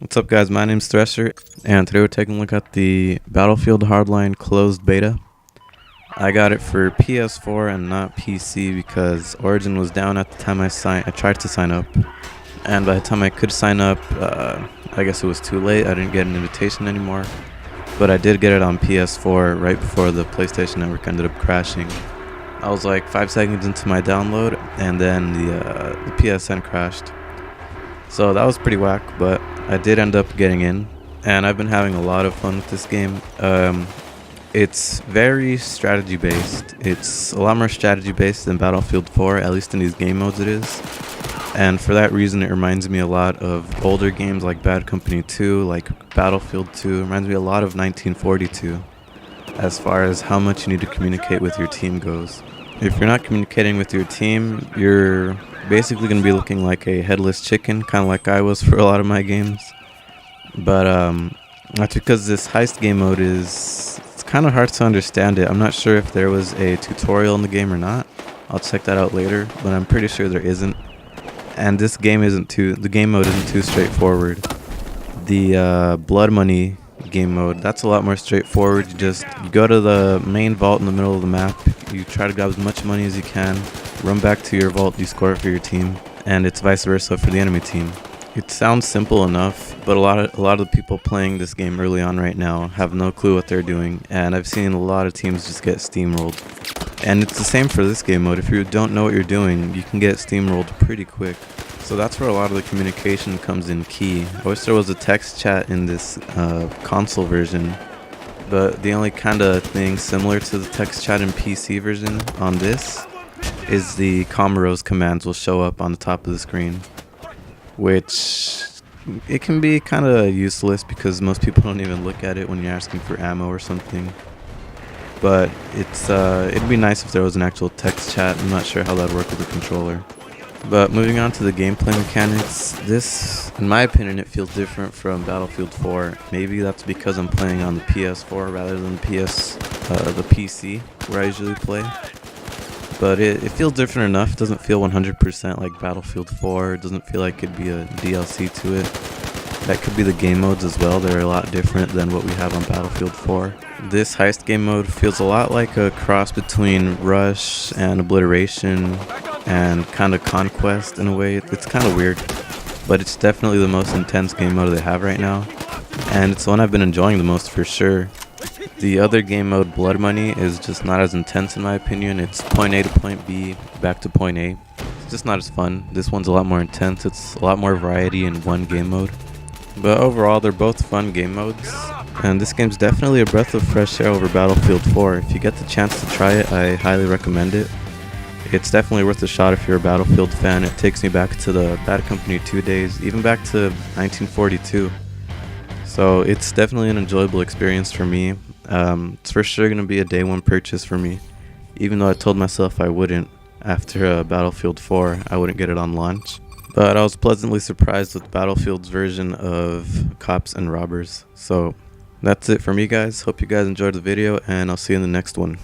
What's up guys, my name's Thresher, and today we're taking a look at the Battlefield Hardline closed beta. I got it for PS4 and not PC because Origin was down at the time I tried to sign up, and by the time I could sign up, I guess it was too late. I didn't get an invitation anymore, but I did get it on PS4 right before the PlayStation Network ended up crashing. I was like 5 seconds into my download, and then the PSN crashed. So that was pretty whack, but I did end up getting in, and I've been having a lot of fun with this game. It's very strategy based. It's a lot more strategy based than Battlefield 4, at least in these game modes it is. And for that reason, it reminds me a lot of older games like Bad Company 2, like Battlefield 2. It reminds me a lot of 1942, as far as how much you need to communicate with your team goes. If you're not communicating with your team, you're basically going to be looking like a headless chicken, kind of like I was for a lot of my games. But that's because this heist game mode it's kind of hard to understand it. I'm not sure if there was a tutorial in the game or not. I'll check that out later, but I'm pretty sure there isn't. And this game the game mode isn't too straightforward. The Blood Money game mode, that's a lot more straightforward. You go to the main vault in the middle of the map, you try to grab as much money as you can, run back to your vault, you score for your team, and it's vice versa for the enemy team. It sounds simple enough, but a lot of the people playing this game early on right now have no clue what they're doing, and I've seen a lot of teams just get steamrolled. And it's the same for this game mode. If you don't know what you're doing, you can get steamrolled pretty quick. So that's where a lot of the communication comes in key. I wish there was a text chat in this console version, but the only kind of thing similar to the text chat in PC version on this is the Comoros commands will show up on the top of the screen, which it can be kind of useless because most people don't even look at it when you're asking for ammo or something. But it'd be nice if there was an actual text chat. I'm not sure how that'd work with a controller. But moving on to the gameplay mechanics, this, in my opinion, it feels different from Battlefield 4. Maybe that's because I'm playing on the PS4 rather than the PC, where I usually play. But it feels different enough. It doesn't feel 100% like Battlefield 4. It doesn't feel like it'd be a DLC to it. That could be the game modes as well. They're a lot different than what we have on Battlefield 4. This heist game mode feels a lot like a cross between Rush and Obliteration and kind of Conquest in a way. It's kind of weird, but it's definitely the most intense game mode they have right now, and it's the one I've been enjoying the most for sure. The other game mode, Blood Money, is just not as intense in my opinion. It's point A to point B, back to point A. It's just not as fun. This one's a lot more intense. It's a lot more variety in one game mode. But overall, they're both fun game modes, and this game's definitely a breath of fresh air over Battlefield 4. If you get the chance to try it, I highly recommend it. It's definitely worth a shot if you're a Battlefield fan. It takes me back to the Bad Company 2 days, even back to 1942. So it's definitely an enjoyable experience for me. It's for sure going to be a day one purchase for me, even though I told myself I wouldn't. After Battlefield 4, I wouldn't get it on launch. But I was pleasantly surprised with Battlefield's version of Cops and Robbers. So that's it for me guys. Hope you guys enjoyed the video, and I'll see you in the next one.